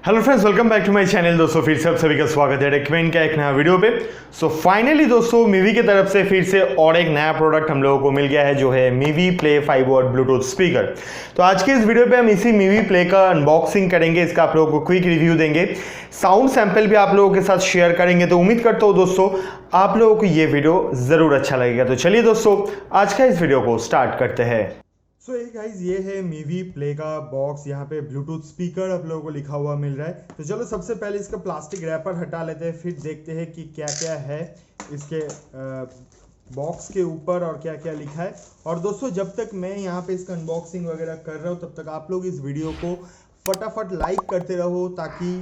Hello friends, welcome back to my channel. दोस्तों फिर से आप सभी का स्वागत है टेकमेन का एक नया वीडियो पे। सो फाइनली दोस्तों मिवी की तरफ से फिर से और एक नया प्रोडक्ट हम लोगों को मिल गया है, जो है Mivi play 5 what Bluetooth speaker. तो आज के इस वीडियो पे हम इसी मिवी प्ले का अनबॉक्सिंग करेंगे, इसका आप लोगों को क्विक रिव्यू देंगे, साउंड सैंपल भी आप लोगों के साथ शेयर करेंगे। तो उम्मीद करता हूँ दोस्तों आप लोगों को ये वीडियो जरूर अच्छा लगेगा। तो चलिए दोस्तों आज का इस वीडियो को स्टार्ट करते हैं। सो गाइज ये है मिवी प्ले का बॉक्स। यहाँ पे ब्लूटूथ स्पीकर आप लोगों को लिखा हुआ मिल रहा है। तो चलो सबसे पहले इसका प्लास्टिक रैपर हटा लेते हैं, फिर देखते हैं कि क्या क्या है इसके बॉक्स के ऊपर और क्या क्या लिखा है। और दोस्तों जब तक मैं यहाँ पे इसका अनबॉक्सिंग वगैरह कर रहा हूँ तब तक आप लोग इस वीडियो को फटाफट लाइक करते रहो, ताकि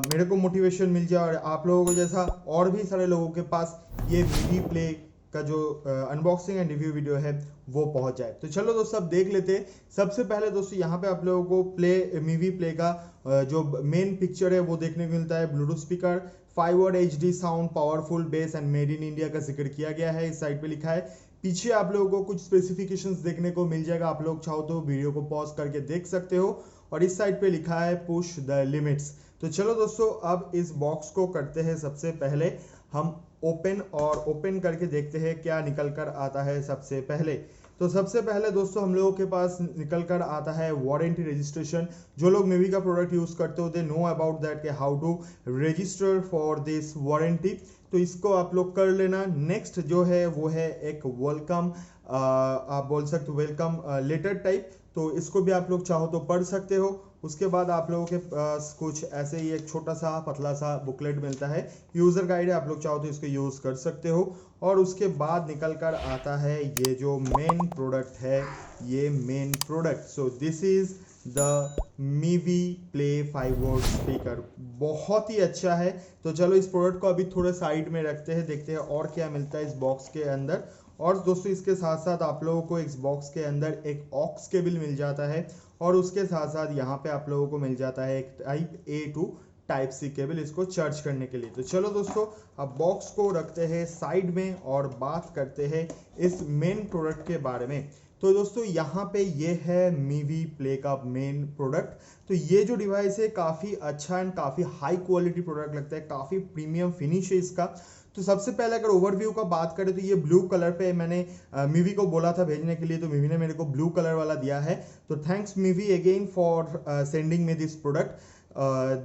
मेरे को मोटिवेशन मिल जाए और आप लोगों को जैसा और भी सारे लोगों के पास ये मिवी प्ले का जो अनबॉक्सिंग एंड रिव्यू वीडियो है वो पहुंच जाए। तो चलो दोस्तों अब देख लेते हैं। सबसे पहले दोस्तों यहाँ पे आप लोगों को मिवी प्ले का जो मेन पिक्चर है वो देखने को मिलता है। Bluetooth speaker 5 what HD sound, powerful base and made in India का जिक्र किया गया है। इस साइड पे लिखा है। पीछे आप लोगों को कुछ स्पेसिफिकेशंस देखने को मिल जाएगा, आप लोग चाहो तो वीडियो को पॉज करके देख सकते हो। और इस साइड पे लिखा है पुश द लिमिट्स। तो चलो दोस्तों अब इस बॉक्स को करते हैं। सबसे पहले हम ओपन करके देखते हैं क्या निकल कर आता है। सबसे पहले तो सबसे पहले दोस्तों हम लोगों के पास निकल कर आता है वारंटी रजिस्ट्रेशन। जो लोग मिवी का प्रोडक्ट यूज करते हो दे नो अबाउट दैट के how to register for this warranty. तो इसको आप लोग कर लेना। नेक्स्ट जो है वो है एक वेलकम, आप बोल सकते हो वेलकम लेटर टाइप। तो इसको भी आप लोग चाहो तो पढ़ सकते हो। उसके बाद आप लोगों के पास कुछ ऐसे ही एक छोटा सा पतला सा बुकलेट मिलता है, यूजर गाइड है, आप लोग चाहो तो इसको यूज कर सकते हो। और उसके बाद निकल कर आता है ये जो मेन प्रोडक्ट है, ये main product. So this is the Mivi play 5 what speaker. बहुत ही अच्छा है। तो चलो इस प्रोडक्ट को अभी थोड़ा साइड में रखते हैं, देखते हैं और क्या मिलता है इस बॉक्स के अंदर। और दोस्तों इसके साथ साथ आप लोगों को इस बॉक्स के अंदर एक ऑक्स केबल मिल जाता है, और उसके साथ साथ यहाँ पे आप लोगों को मिल जाता है एक type A to type C cable, इसको चार्ज करने के लिए। तो चलो दोस्तों अब बॉक्स को रखते हैं साइड में और बात करते हैं इस मेन प्रोडक्ट के बारे में। तो दोस्तों यहाँ पे ये है मिवी प्ले का मेन प्रोडक्ट। तो ये जो डिवाइस है काफ़ी अच्छा एंड काफ़ी हाई क्वालिटी प्रोडक्ट लगता है, काफ़ी प्रीमियम फिनिश है इसका। तो सबसे पहले अगर ओवरव्यू का बात करें तो ये ब्लू कलर पे मैंने मिवी को बोला था भेजने के लिए, तो मिवी ने मेरे को ब्लू कलर वाला दिया है। तो thanks Mivi again for sending me this product.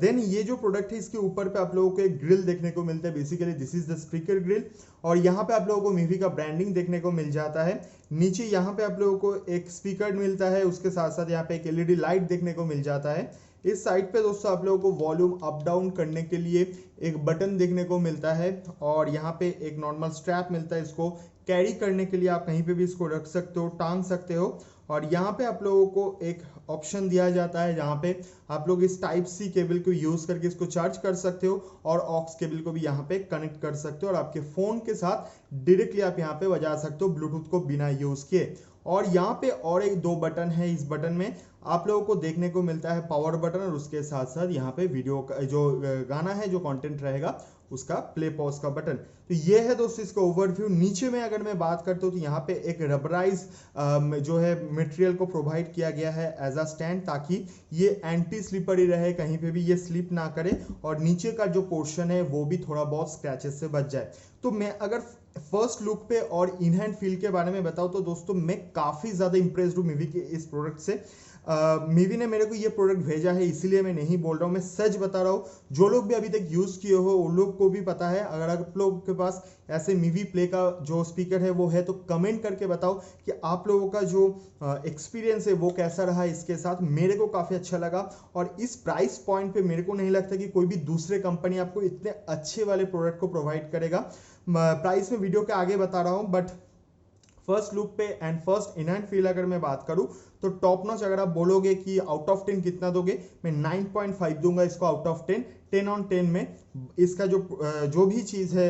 Then ये जो प्रोडक्ट है इसके ऊपर पे आप लोगों को एक ग्रिल देखने को मिलता है। Basically this is the speaker grill, और यहाँ पे आप लोगों को मिवी का ब्रांडिंग देखने को मिल जाता है। नीचे यहाँ पे आप लोगों को एक स्पीकर मिलता है, उसके साथ साथ यहाँ पे एक LED लाइट देखने को मिल जाता है। इस साइड पे दोस्तों आप लोगों को वॉल्यूम अप डाउन करने के लिए एक बटन देखने को मिलता है, और यहाँ पे एक नॉर्मल स्ट्रैप मिलता है। इसको कैरी करने के लिए आप कहीं पे भी इसको रख सकते हो, टांग सकते हो। और यहाँ पे आप लोगों को एक ऑप्शन दिया जाता है जहाँ पे आप लोग इस टाइप C केबल को यूज करके इसको चार्ज कर सकते हो, और ऑक्स केबल को भी यहाँ पे कनेक्ट कर सकते हो, और आपके फोन के साथ डायरेक्टली आप यहाँ पे बजा सकते हो ब्लूटूथ को बिना यूज किए। और यहाँ पे और एक दो बटन है। इस बटन में आप लोगों को देखने को मिलता है पावर बटन, और उसके साथ साथ यहाँ पे वीडियो का जो गाना है, जो कंटेंट रहेगा उसका प्ले पॉज का बटन। तो ये है दोस्तों इसका ओवरव्यू। नीचे में अगर मैं बात करता हूँ तो यहाँ पे एक रबराइज जो है मटेरियल को प्रोवाइड किया गया है एज अ स्टैंड, ताकि ये एंटी स्लिपरी रहे, कहीं पे भी ये स्लिप ना करे, और नीचे का जो पोर्शन है वो भी थोड़ा बहुत स्क्रैचेस से बच जाए। तो मैं अगर फर्स्ट लुक पे और इन हैंड फील के बारे में बताऊँ तो दोस्तों मैं काफ़ी ज़्यादा इंप्रेस्ड हूँ मिवी के इस प्रोडक्ट से। मिवी ने मेरे को ये प्रोडक्ट भेजा है, इसीलिए मैं नहीं बोल रहा हूँ, मैं सच बता रहा हूँ। जो लोग भी अभी तक यूज़ किए हो उन लोग को भी पता है। अगर आप लोगों के पास ऐसे मिवी प्ले का जो स्पीकर है वो है तो कमेंट करके बताओ कि आप लोगों का जो एक्सपीरियंस है वो कैसा रहा इसके साथ। मेरे को काफ़ी अच्छा लगा, और इस प्राइस पॉइंट पे मेरे को नहीं लगता कि कोई भी दूसरे कंपनी आपको इतने अच्छे वाले प्रोडक्ट को प्रोवाइड करेगा। प्राइस में वीडियो के आगे बता रहा हूँ, बट फर्स्ट लुक पे and first in hand feel अगर मैं बात करूं तो टॉप नॉच अगर आप बोलोगे कि आउट ऑफ 10 कितना दोगे, मैं 9.5 दूंगा इसको आउट ऑफ 10। 10 on 10 में इसका जो भी चीज़ है,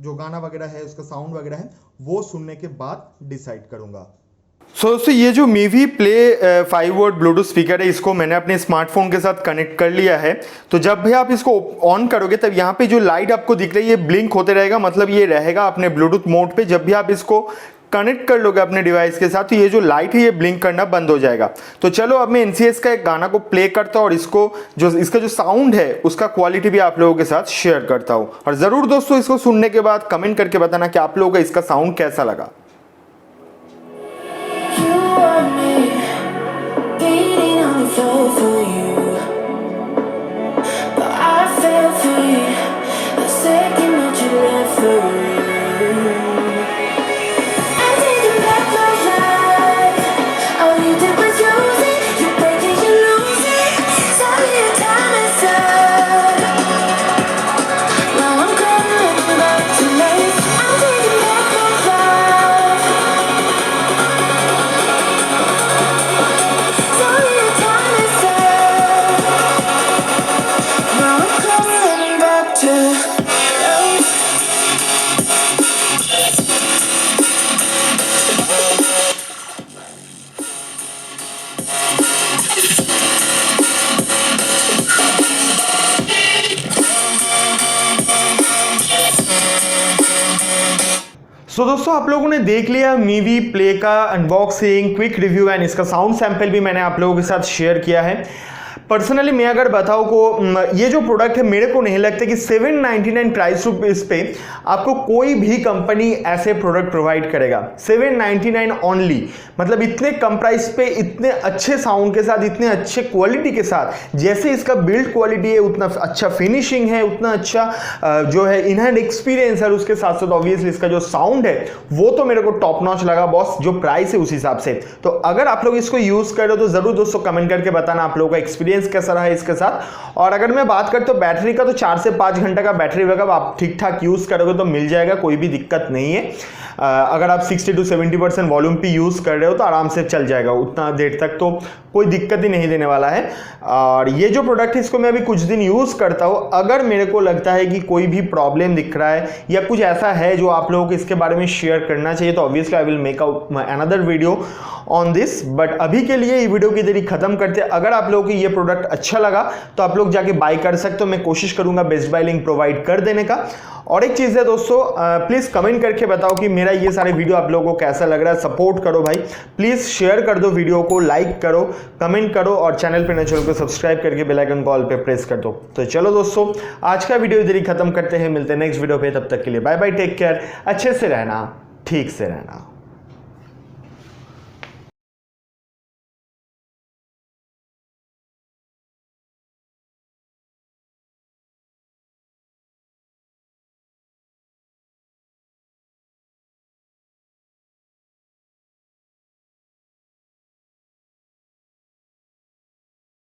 जो गाना वगैरह है, उसका साउंड वगैरह है, वो सुनने के बाद डिसाइड करूंगा। दोस्तों ये जो Mivi play 5 what Bluetooth speaker है, इसको मैंने अपने स्मार्टफोन के साथ कनेक्ट कर लिया है। तो जब भी आप इसको ऑन करोगे तब यहाँ पे जो लाइट आपको दिख रही है ये ब्लिंक होते रहेगा, मतलब ये रहेगा अपने ब्लूटूथ मोड पे। जब भी आप इसको कनेक्ट कर लोगे अपने डिवाइस के साथ तो ये जो लाइट है ये ब्लिंक करना बंद हो जाएगा। तो चलो अब मैं एनसीएस का एक गाना को प्ले करता हूँ और इसका जो साउंड है उसका क्वालिटी भी आप लोगों के साथ शेयर करता हूँ। और ज़रूर दोस्तों इसको सुनने के बाद कमेंट करके बताना कि आप लोगों को इसका साउंड कैसा लगा। दोस्तों आप लोगों ने देख लिया मीवी प्ले का अनबॉक्सिंग, क्विक रिव्यू एंड इसका साउंड सैंपल भी मैंने आप लोगों के साथ शेयर किया है। पर्सनली मैं अगर बताऊं को ये जो प्रोडक्ट है मेरे को नहीं लगता कि 799 प्राइस रुपीस पे आपको कोई भी कंपनी ऐसे प्रोडक्ट प्रोवाइड करेगा। 799 ओनली, मतलब इतने कम प्राइस पे इतने अच्छे साउंड के साथ, इतने अच्छे क्वालिटी के साथ, जैसे इसका बिल्ड क्वालिटी है उतना अच्छा फिनिशिंग है, उतना अच्छा जो है इन हैंड एक्सपीरियंस है, उसके साथ साथ ऑब्वियसली इसका जो साउंड है वो तो मेरे को टॉप नॉच लगा बॉस, जो प्राइस है उस हिसाब से। तो अगर आप लोग इसको यूज कर रहे हो तो जरूर दोस्तों कमेंट करके बताना आप लोगों का एक्सपीरियंस कैसा रहा है इसके साथ। और अगर मैं बात करता हूं बैटरी का तो 4 से 5 घंटे का बैटरी बैकअप आप ठीक ठाक यूज करोगे तो मिल जाएगा, कोई भी दिक्कत नहीं है। अगर आप 60 to 70% वॉल्यूम पे यूज कर रहे हो तो आराम से चल जाएगा, उतना देर तक तो कोई दिक्कत ही नहीं देने वाला है। और ये जो प्रोडक्ट है इसको मैं अभी कुछ दिन यूज करता हूं, अगर मेरे को लगता है कि कोई भी प्रॉब्लम दिख रहा है या कुछ ऐसा है जो आप लोगों को इसके बारे में शेयर करना चाहिए तो obviously I will make another video on this. But अभी के लिए ये वीडियो की देरी खत्म करते हैं। अगर आप लोगों को ये प्रोडक्ट अच्छा लगा तो आप लोग जाके बाय कर सकते हो, मैं कोशिश करूंगा बेस्ट बाय लिंक प्रोवाइड कर देने का। और एक चीज़ है दोस्तों, प्लीज़ कमेंट करके बताओ कि मेरा ये सारे वीडियो आप लोगों को कैसा लग रहा है। सपोर्ट करो भाई, प्लीज़ शेयर कर दो वीडियो को, लाइक करो, कमेंट करो और चैनल पे नए चैनल को सब्सक्राइब करके बेल आइकन कॉल पे प्रेस कर दो। तो चलो दोस्तों आज का वीडियो इधर ही खत्म करते हैं, मिलते हैं नेक्स्ट वीडियो पे, तब तक के लिए बाय बाय, टेक केयर, अच्छे से रहना, ठीक से रहना।